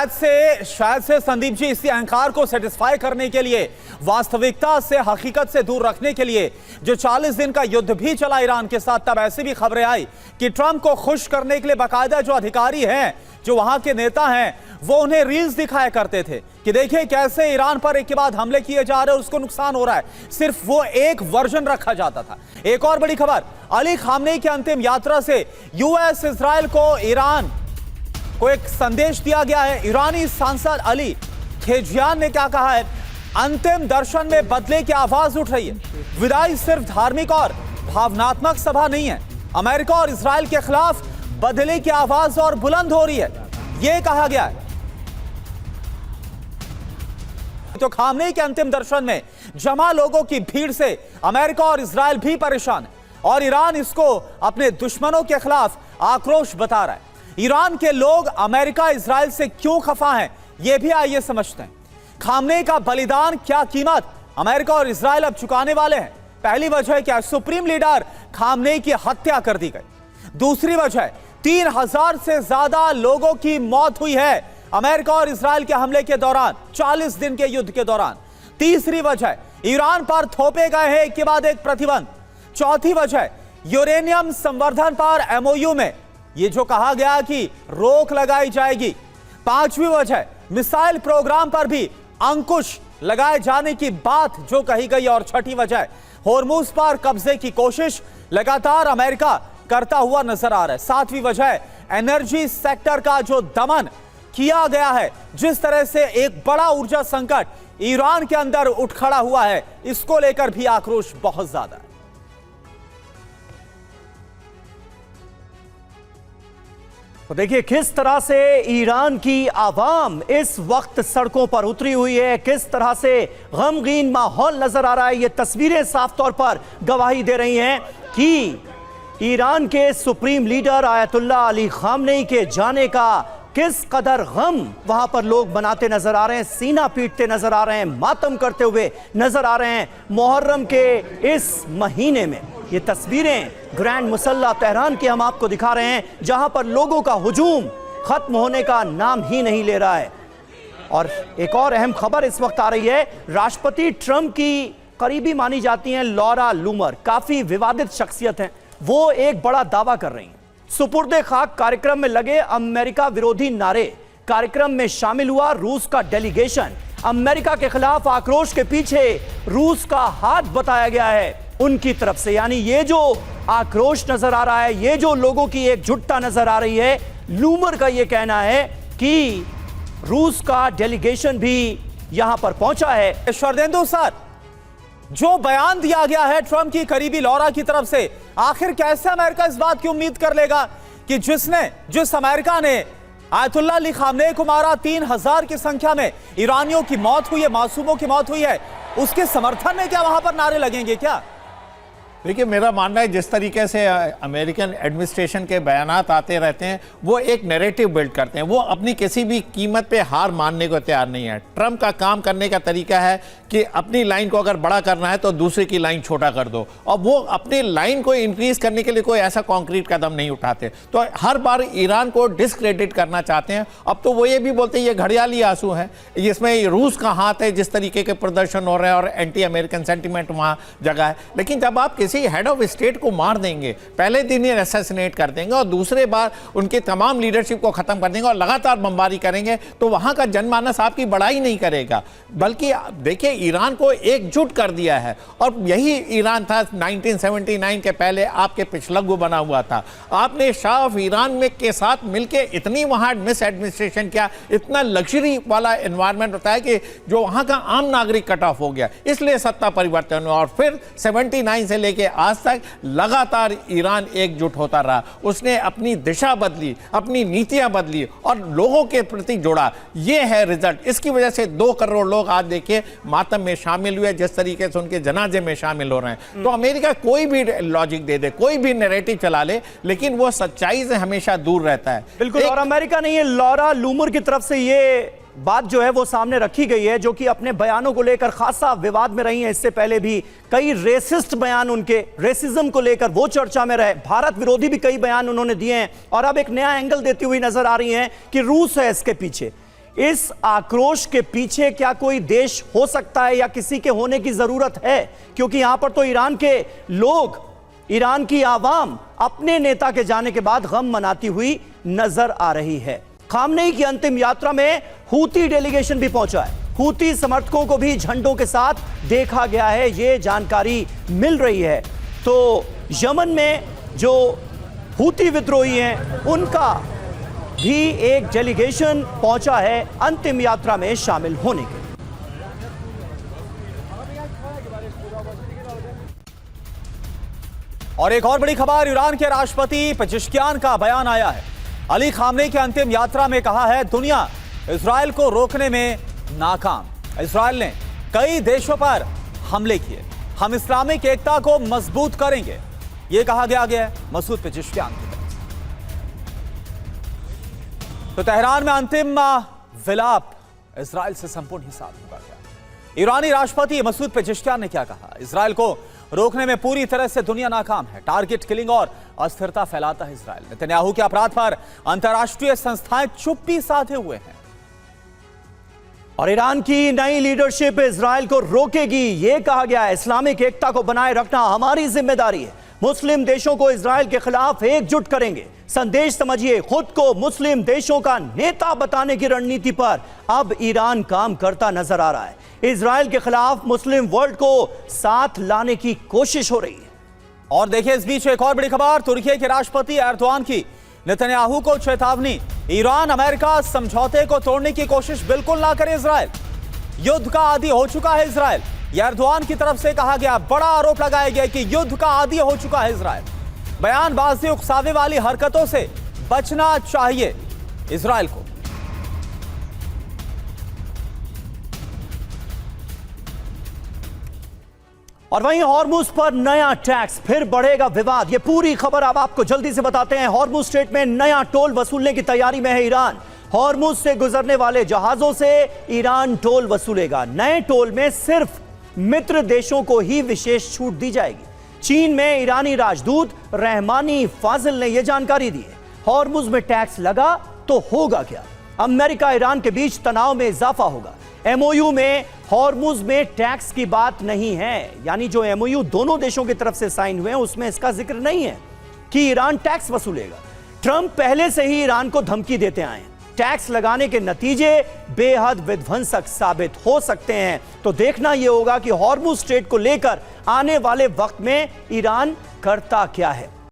शायद से संदीप जी इसी अहंकार को सेटिस्फाई करने के लिए, वास्तविकता से, हकीकत से दूर रखने के लिए जो 40 दिन का युद्ध भी चला ईरान के साथ, तब ऐसी भी खबरें आई कि ट्रंप को खुश करने के लिए बाकायदा जो अधिकारी हैं, जो वहां के नेता हैं, वो उन्हें रील्स दिखाया करते थे कि देखिए कैसे ईरान पर एक के बाद हमले किए जा रहे हैं, उसको नुकसान हो रहा है। सिर्फ वो एक वर्जन रखा जाता था। एक और बड़ी खबर, अली खामनेई की अंतिम यात्रा से यूएस इजराइल को ईरान को एक संदेश दिया गया है। ईरानी सांसद अली खेजियान ने क्या कहा है? अंतिम दर्शन में बदले की आवाज उठ रही है। विदाई सिर्फ धार्मिक और भावनात्मक सभा नहीं है, अमेरिका और इजराइल के खिलाफ बदले की आवाज और बुलंद हो रही है, यह कहा गया है। तो खामनेई के अंतिम दर्शन में जमा लोगों की भीड़ से अमेरिका और इजराइल भी परेशान है और ईरान इसको अपने दुश्मनों के खिलाफ आक्रोश बता रहा है। ईरान के लोग अमेरिका इजराइल से क्यों खफा हैं, यह भी आइए समझते हैं। खामनेई का बलिदान क्या कीमत अमेरिका और इजराइल अब चुकाने वाले हैं? पहली वजह क्या? सुप्रीम लीडर खामनेई की हत्या कर दी गई। दूसरी वजह 3000 से ज्यादा लोगों की मौत हुई है अमेरिका और इजराइल के हमले के दौरान, 40 दिन के युद्ध के दौरान। तीसरी वजह ईरान पर थोपे गए हैं एक के बाद एक प्रतिबंध। चौथी वजह यूरेनियम संवर्धन पर एमओयू में ये जो कहा गया कि रोक लगाई जाएगी। पांचवी वजह मिसाइल प्रोग्राम पर भी अंकुश लगाए जाने की बात जो कही गई। और छठी वजह होर्मुज पर कब्जे की कोशिश लगातार अमेरिका करता हुआ नजर आ रहा है। सातवीं वजह एनर्जी सेक्टर का जो दमन किया गया है, जिस तरह से एक बड़ा ऊर्जा संकट ईरान के अंदर उठ खड़ा हुआ है, इसको लेकर भी आक्रोश बहुत ज्यादा है। तो देखिए किस तरह से ईरान की आवाम इस वक्त सड़कों पर उतरी हुई है, किस तरह से गमगीन माहौल नजर आ रहा है। ये तस्वीरें साफ तौर पर गवाही दे रही हैं कि ईरान के supreme leader Ayatollah Ali Khamenei के जाने का किस कदर गम वहां पर लोग मनाते नजर आ रहे हैं, सीना पीटते नजर आ रहे हैं, मातम करते हुए नजर आ रहे हैं। मुहर्रम के इस महीने में ये तस्वीरें ग्रैंड मुसल्ला तेहरान की हम आपको दिखा रहे हैं, जहां पर लोगों का हुजूम खत्म होने का नाम ही नहीं ले रहा है। और एक और अहम खबर इस वक्त आ रही है, राष्ट्रपति ट्रंप की करीबी मानी जाती हैं लॉरा लूमर, काफी विवादित शख्सियत हैं, वो एक बड़ा दावा कर रही हैं। सुपुर्दे खाक कार्यक्रम में लगे अमेरिका विरोधी नारे, कार्यक्रम में शामिल हुआ रूस का डेलीगेशन। अमेरिका के खिलाफ आक्रोश के पीछे रूस का हाथ बताया गया है उनकी तरफ से। यानी ये जो आक्रोश नजर आ रहा है, ये जो लोगों की एकजुटता नजर आ रही है, लूमर का ये कहना है कि रूस का डेलीगेशन भी यहां पर पहुंचा है। शरदेंदु सर, जो बयान दिया गया है ट्रंप की करीबी लॉरा की तरफ से, आखिर कैसे अमेरिका इस बात की उम्मीद कर लेगा कि जिस अमेरिका ने आयतुल्लाह अली खामनेई को मारा, 3000 की संख्या में ईरानियों की मौत हुई है, मासूमों की मौत हुई है, उसके समर्थन में क्या वहां पर नारे लगेंगे क्या? देखिए, मेरा मानना है जिस तरीके से अमेरिकन एडमिनिस्ट्रेशन के बयानात आते रहते हैं, वो एक नैरेटिव बिल्ड करते हैं। वो अपनी किसी भी कीमत पे हार मानने को तैयार नहीं है। ट्रंप का काम करने का तरीका है कि अपनी लाइन को अगर बड़ा करना है तो दूसरे की लाइन छोटा कर दो, और वो अपनी लाइन को इंक्रीज करने के लिए कोई ऐसा कॉन्क्रीट कदम नहीं उठाते। तो हर बार ईरान को डिस्क्रेडिट करना चाहते हैं। अब तो वो ये भी बोलते हैं ये घड़ियाली आंसू है, इसमें रूस का हाथ है, जिस तरीके के प्रदर्शन हो रहे हैं और एंटी अमेरिकन सेंटिमेंट वहाँ जगह है। लेकिन जब आप हेड ऑफ स्टेट को मार देंगे, पहले दिन ही असैसिनेट कर देंगे और दूसरे बार उनके तमाम लीडरशिप को खत्म कर देंगे और लगातार बमबारी करेंगे, तो वहां का जनमानस आपकी बड़ाई नहीं करेगा, बल्कि देखिए ईरान को एकजुट कर दिया है। और यही ईरान था 1979 के पहले आपके पिछलग्गू बना हुआ था। आपने शाह ऑफ ईरान में के साथ मिलकर इतनी वहां मिस एडमिनिस्ट्रेशन किया, इतना लग्जरी वाला एनवायरमेंट होता है कि जो वहां का आम नागरिक कट ऑफ हो गया, इसलिए सत्ता परिवर्तन हुआ। और फिर 79 से लेके आज तक लगातार ईरान एकजुट होता रहा। उसने अपनी दिशा बदली, अपनी नीतियां बदली और लोगों के प्रति जोड़ा। यह है रिजल्ट। इसकी वजह से 2 करोड़ लोग आज देखिए मातम में शामिल हुए, जिस तरीके से उनके जनाजे में शामिल हो रहे हैं। तो अमेरिका कोई भी लॉजिक दे दे, कोई भी नैरेटिव चला ले, लेकिन वो सच्चाई से हमेशा दूर रहता है। बिल्कुल। और अमेरिका ने ये लॉरा लूमर की तरफ से ये बात जो है वो सामने रखी गई है, जो कि अपने बयानों को लेकर खासा विवाद में रही है। इससे पहले भी कई रेसिस्ट बयान उनके, रेसिज्म को लेकर वो चर्चा में रहे। भारत विरोधी भी कई बयान उन्होंने दिए हैं और अब एक नया एंगल देती हुई नजर आ रही हैं कि रूस है इसके पीछे। इस आक्रोश के पीछे क्या कोई देश हो सकता है या किसी के होने की जरूरत है? क्योंकि यहां पर तो ईरान के लोग, ईरान की आवाम अपने नेता के जाने के बाद गम मनाती हुई नजर आ रही है। खामनेई की अंतिम यात्रा में हूती डेलीगेशन भी पहुंचा है। हूती समर्थकों को भी झंडों के साथ देखा गया है, यह जानकारी मिल रही है। तो यमन में जो हूती विद्रोही हैं उनका भी एक डेलीगेशन पहुंचा है अंतिम यात्रा में शामिल होने के लिए। और एक और बड़ी खबर, ईरान के राष्ट्रपति पेजेश्कियान का बयान आया है। अली खामनेई की अंतिम यात्रा में कहा है, दुनिया इजराइल को रोकने में नाकाम। इजराइल ने कई देशों पर हमले किए, हम इस्लामिक एकता को मजबूत करेंगे, यह कहा गया है मसूद पेजेश्कियान की तरफ से। तो तेहरान में अंतिम विलाप, इजराइल से संपूर्ण हिसाब होगा क्या? ईरानी राष्ट्रपति मसूद पेजेश्कियान ने क्या कहा? इजराइल को रोकने में पूरी तरह से दुनिया नाकाम है, टारगेट किलिंग और अस्थिरता फैलाता है इजराइल। नेतन्याहू के अपराध पर अंतर्राष्ट्रीय संस्थाएं चुप्पी साधे हुए हैं। और ईरान की नई लीडरशिप इजराइल को रोकेगी, यह कहा गया है। इस्लामिक एकता को बनाए रखना हमारी जिम्मेदारी है, मुस्लिम देशों को इजराइल के खिलाफ एकजुट करेंगे। संदेश समझिए, खुद को मुस्लिम देशों का नेता बताने की रणनीति पर अब ईरान काम करता नजर आ रहा है। इजराइल के खिलाफ मुस्लिम वर्ल्ड को साथ लाने की कोशिश हो रही है। और देखिए, इस बीच एक और बड़ी खबर, तुर्की के राष्ट्रपति एर्दोआन की नेतन्याहू को चेतावनी, ईरान अमेरिका समझौते को तोड़ने की कोशिश बिल्कुल ना करे इजराइल, युद्ध का आदी हो चुका है इजराइल। एर्दोआन की तरफ से कहा गया, बड़ा आरोप लगाया गया कि युद्ध का आदी हो चुका है इजराइल। बयानबाजी, उकसावे वाली हरकतों से बचना चाहिए इजराइल को। और वहीं हॉर्मुज पर नया टैक्स, फिर बढ़ेगा विवाद। ये पूरी खबर अब आपको जल्दी से बताते हैं। हॉर्मुज स्ट्रेट में नया टोल वसूलने की तैयारी में है ईरान। हॉर्मुज से गुजरने वाले जहाजों से ईरान टोल वसूलेगा। नए टोल में सिर्फ मित्र देशों को ही विशेष छूट दी जाएगी। चीन में ईरानी राजदूत रहमानी फाजिल ने यह जानकारी दी है। हॉर्मुज में टैक्स लगा तो होगा क्या? अमेरिका ईरान के बीच तनाव में इजाफा होगा। एमओयू में हॉर्मुज में टैक्स की बात नहीं है, यानी जो एमओयू दोनों देशों की तरफ से साइन हुए हैं उसमें इसका जिक्र नहीं है कि ईरान टैक्स वसूलेगा। ट्रंप पहले से ही ईरान को धमकी देते आए हैं, टैक्स लगाने के नतीजे बेहद विध्वंसक साबित हो सकते हैं। तो देखना यह होगा कि हॉर्मुज स्ट्रेट को लेकर आने वाले वक्त में ईरान करता क्या है।